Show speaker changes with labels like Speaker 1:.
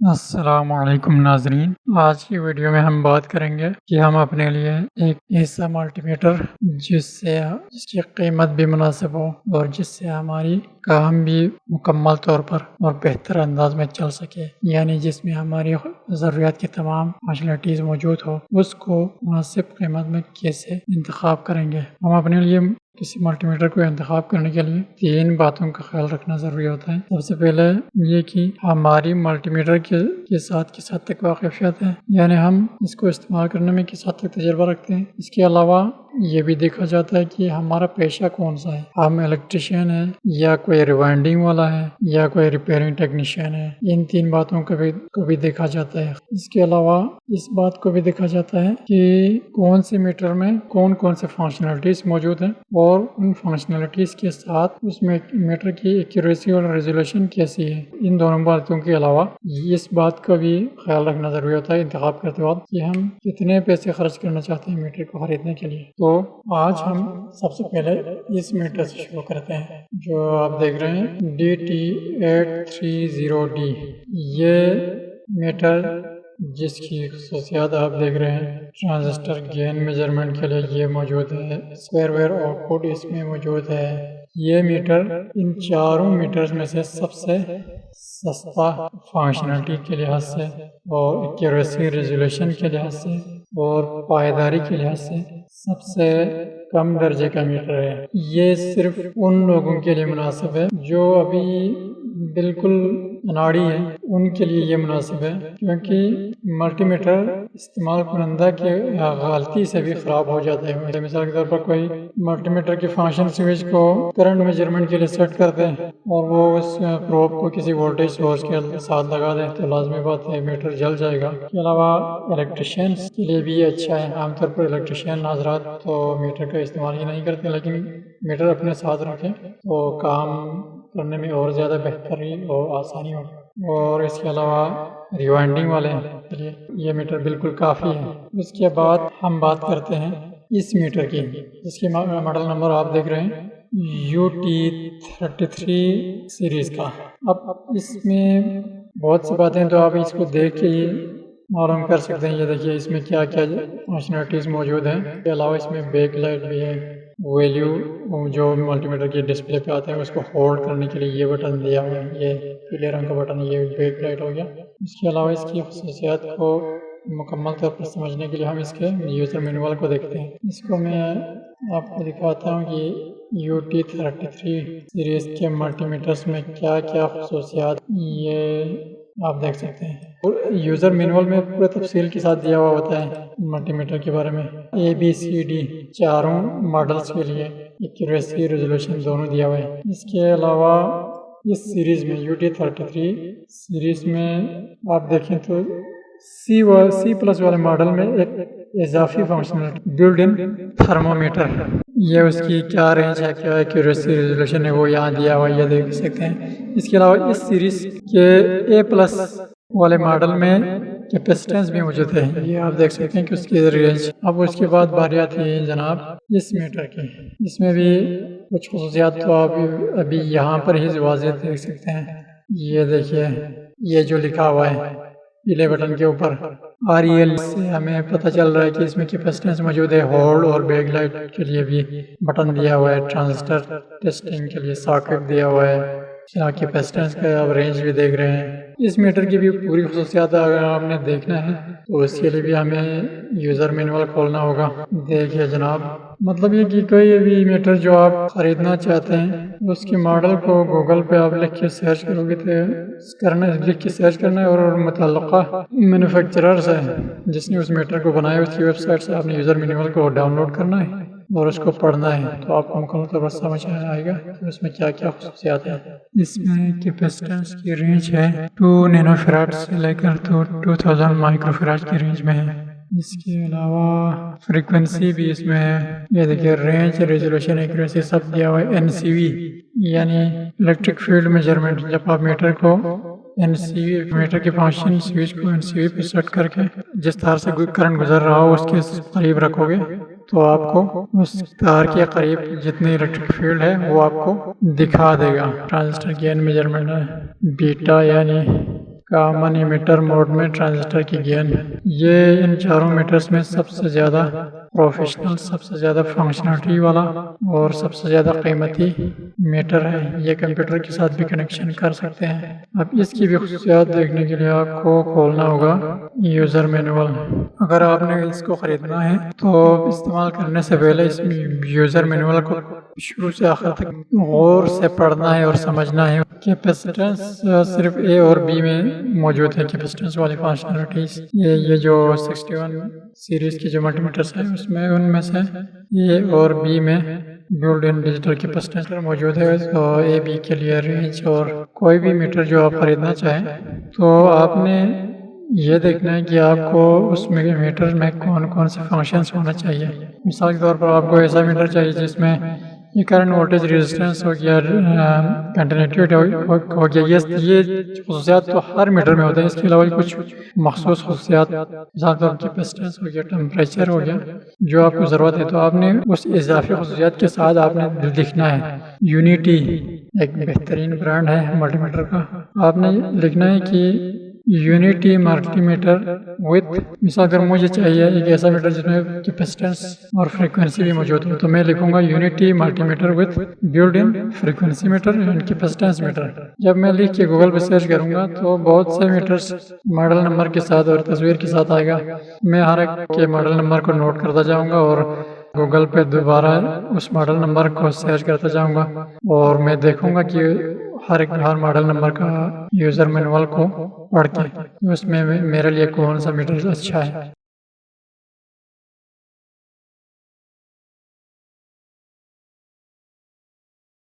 Speaker 1: السلام علیکم ناظرین، آج کی ویڈیو میں ہم بات کریں گے کہ ہم اپنے لیے ایک ایسا ملٹی میٹر جس کی قیمت بھی مناسب ہو اور جس سے ہماری کام بھی مکمل طور پر اور بہتر انداز میں چل سکے، یعنی جس میں ہماری ضروریات کی تمام فیسلٹیز موجود ہو، اس کو مناسب قیمت میں کیسے انتخاب کریں گے۔ ہم اپنے لیے کسی ملٹی میٹر کو انتخاب کرنے کے لیے 3 باتوں کا خیال رکھنا ضروری ہوتا ہے۔ سب سے پہلے یہ کہ ہماری ملٹی میٹر کے ساتھ کس حد تک واقفیت ہے، یعنی ہم اس کو استعمال کرنے میں کس حد تک تجربہ رکھتے ہیں۔ اس کے علاوہ یہ بھی دیکھا جاتا ہے کہ ہمارا پیشہ کون سا ہے، ہم الیکٹریشین ہے یا کوئی ریوائنڈنگ والا ہے یا کوئی ریپیئرنگ ٹیکنیشین ہے۔ ان 3 باتوں کو بھی دیکھا جاتا ہے۔ اس کے علاوہ اس بات کو بھی دیکھا جاتا ہے کہ کون سے میٹر میں کون سے فنکشنلٹیز موجود ہیں اور ان فنکشنلٹیز کے ساتھ اس میں میٹر کی ایکوریسی اور ریزولوشن کیسی ہے۔ ان دونوں باتوں کے علاوہ اس بات کا بھی خیال رکھنا ضروری ہوتا ہے انتخاب کرتے وقت کہ ہم کتنے پیسے خرچ کرنا چاہتے ہیں میٹر کو خریدنے کے لیے۔ تو آج ہم سب سے پہلے اس میٹر سے شروع کرتے ہیں جو آپ دیکھ رہے ہیں DT830D۔ یہ میٹر جس کی خصوصیات آپ دیکھ رہے ہیں، ٹرانزسٹر گین میجرمنٹ کے لیے یہ موجود ہے، اسکوائر ویو آؤٹ پٹ اس میں موجود ہے۔ یہ میٹر ان 4 میٹرز میں سے سب سے سستا فنکشنلٹی کے لحاظ سے اور ایکوریسی ریزولوشن کے لحاظ سے اور پائیداری کے لحاظ سے سب سے کم درجے کا میٹر ہے۔ یہ صرف ان لوگوں کے لیے مناسب ہے جو ابھی بالکل اناڑی ہے، ان کے لیے یہ مناسب ہے، کیونکہ ملٹی میٹر استعمال کنندہ کے غلطی سے بھی خراب ہو جاتا ہے۔ مثال کے طور پر کوئی ملٹی میٹر کے فنکشن سوئچ کو کرنٹ میجرمنٹ کے لیے سیٹ کرتے ہیں اور وہ اس پروب کو کسی وولٹیج سورس کے ساتھ لگا دیں تو لازمی بات ہے میٹر جل جائے گا۔ اس کے علاوہ الیکٹریشینس کے لیے بھی اچھا ہے۔ عام طور پر الیکٹریشین حضرات تو میٹر کا استعمال ہی نہیں کرتے، لیکن میٹر اپنے ساتھ رکھیں تو کام کرنے میں اور زیادہ بہتری اور آسانی ہوگی۔ اور اس کے علاوہ ریوائنڈنگ والے کے لیے یہ میٹر بالکل کافی ہے۔ اس کے بعد ہم بات کرتے ہیں اس میٹر کی، جس کی ماڈل نمبر آپ دیکھ رہے ہیں UT33 سیریز کا۔ اب اس میں بہت سی باتیں تو آپ اس کو دیکھ کے ہی معلوم کر سکتے ہیں۔ یہ دیکھیے اس میں کیا کیا فنکشنلٹیز موجود ہیں۔ اس کے علاوہ اس میں بیک لائٹ بھی ہے، ویلیو جو ملٹی میٹر کی ڈسپلے پہ آتے ہیں اس کو ہولڈ کرنے کے لیے یہ بٹن دیا ہوا ہے، یہ پیلے رنگ کا بٹن، یہ بیک لائٹ ہو گیا۔ اس کے علاوہ اس کی خصوصیات کو مکمل طور پر سمجھنے کے لیے ہم اس کے یوزر مینول کو دیکھتے ہیں۔ اس کو میں آپ کو دکھاتا ہوں کہ UT33 سیریز کے ملٹی میٹرز میں کیا کیا خصوصیات یہ آپ دیکھ سکتے ہیں۔ یوزر مینول میں پورے تفصیل کے ساتھ دیا ہوا ہوتا ہے ملٹی میٹر کے بارے میں، ABCD 4 ماڈلز کے لیے ایکوریسی ریزولوشن دونوں دیا ہوا ہے۔ اس کے علاوہ اس سیریز میں UT33 سیریز میں آپ دیکھیں تو C+ والے ماڈل میں ایک اضافی فنکشنلٹی بلڈ ان تھرمومیٹر، یہ اس کی کیا رینج ہے، کیا ایکوریسی ریزولوشن ہے، وہ یہاں دیا ہوا ہے، یہ دیکھ سکتے ہیں۔ اس کے علاوہ اس سیریز کے A+ والے ماڈل میں کیپیسٹنس بھی موجود ہے، یہ آپ دیکھ سکتے ہیں کہ اس کی رینج۔ اب اس کے بعد باری آتی ہے جناب اس میٹر کی۔ اس میں بھی کچھ خصوصیات تو آپ ابھی یہاں پر ہی واضح دیکھ سکتے ہیں۔ یہ دیکھیے، یہ جو لکھا ہوا ہے پیلے بٹن کے اوپر REL سے ہمیں پتہ چل رہا ہے کہ اس میں کیپیسٹنس موجود ہے۔ ہولڈ اور بیک لائٹ کے لیے بھی بٹن دیا ہوا ہے، ٹرانزسٹر ٹیسٹنگ کے لیے ساکٹ دیا ہوا ہے، کیپیسٹنس کا آپ رینج بھی دیکھ رہے ہیں۔ اس میٹر کی بھی پوری خصوصیات اگر آپ نے دیکھنا ہے تو اس کے لیے بھی ہمیں یوزر مینول کھولنا ہوگا۔ دیکھیے جناب، مطلب یہ کہ کوئی بھی میٹر جو آپ خریدنا چاہتے ہیں اس کے ماڈل کو گوگل پہ آپ لکھ کے سرچ کرو گے تو لکھ کے سرچ کرنا ہے اور متعلقہ مینوفیکچرر سے جس نے اس میٹر کو بنایا اس کی ویب سائٹ سے آپ نے یوزر مینول کو ڈاؤن لوڈ کرنا ہے اور اس کو پڑھنا ہے، تو آپ کو مکمل طور پر سمجھ آئے گا کہ اس میں کیا کیا خصوصیات ہیں۔ اس میں کیپیسٹنس کی رینج ہے 2 نینو فیراڈ سے لے کر 2000 مائکرو فیراڈ کی رینج میں ہے۔ اس کے علاوہ فریکوینسی بھی اس میں ہے، یہ دیکھیے رینج، ریزولوشن، ایکوریسی سب دیا ہوا ہے۔ NCV یعنی الیکٹرک فیلڈ میجرمنٹ، جب آپ میٹر کو میٹر کے فنکشن سوئچ کو NCV پہ سیٹ کر کے جس تار سے کرنٹ گزر رہا ہو اس کے قریب رکھو گے تو آپ کو اس تار کے قریب جتنی الیکٹرک فیلڈ ہے وہ آپ کو دکھا دے گا۔ ٹرانزسٹر گین میجرمنٹ ہے، بیٹا یعنی کامن ایمیٹر موڈ میں ٹرانزسٹر کی گین، یہ ان چاروں میٹرز میں سب سے زیادہ پروفیشنل، سب سے زیادہ فنکشنلٹی والا اور سب سے زیادہ قیمتی میٹر ہے۔ یہ کمپیوٹر کے ساتھ بھی کنیکشن کر سکتے ہیں۔ اب اس کی بھی خصوصیات دیکھنے کے لیے آپ کو کھولنا ہوگا یوزر مینول۔ اگر آپ نے اس کو خریدنا ہے تو استعمال کرنے سے پہلے اس یوزر مینول کو شروع سے آخر تک غور سے پڑھنا ہے اور سمجھنا ہے۔ کیپیسٹنس صرف اے اور بی میں موجود ہے، کیپیسٹنس والی فنکشنلٹیز۔ یہ جو 61 سیریز کی جو ملٹی میٹرز ہیں اس میں ان میں سے اے اور بی میں بلڈ ان ڈیجیٹل کیپیسٹنس موجود ہے۔ تو اے بی کے لیے رینج اور کوئی بھی میٹر جو آپ خریدنا چاہیں تو آپ نے یہ دیکھنا ہے کہ آپ کو اس میں میٹر میں کون کون سے فنکشنز ہونا چاہیے۔ مثال کے طور پر آپ کو ایسا میٹر چاہیے جس میں یہ کرنٹ وولٹیج ریزسٹنس ہو گیا، کنٹینیوٹی ہو گیا، یہ خصوصیات تو ہر میٹر میں ہوتے ہیں۔ اس کے علاوہ کچھ مخصوص خصوصیات مثال کے طور پر کیپیسٹنس ہو گیا، ٹمپریچر ہو گیا، جو آپ کو ضرورت ہے تو آپ نے اس اضافی خصوصیات کے ساتھ آپ نے لکھنا ہے۔ یونیٹی ایک بہترین برانڈ ہے ملٹی میٹر کا۔ آپ نے لکھنا ہے کہ یونیٹی ملٹی میٹر وتھ، مثال اگر مجھے چاہیے ایک ایسا میٹر جس میں کیپیسٹنس اور فریکوینسی بھی موجود ہو تو میں لکھوں گا unity multimeter with build in frequency meter and capacitance meter. جب میں لکھ کے گوگل پہ سرچ کروں گا تو بہت سے میٹرز ماڈل نمبر کے ساتھ اور تصویر کے ساتھ آئے گا۔ میں ہر ایک کے ماڈل نمبر کو نوٹ کرتا جاؤں گا اور گوگل پہ دوبارہ اس ماڈل نمبر کو سرچ کرتا جاؤں گا اور میں دیکھوں گا کہ ہر ماڈل نمبر کا یوزر مینول کو پڑھ کے اس میں میرے لیے کون سا میٹر اچھا ہے۔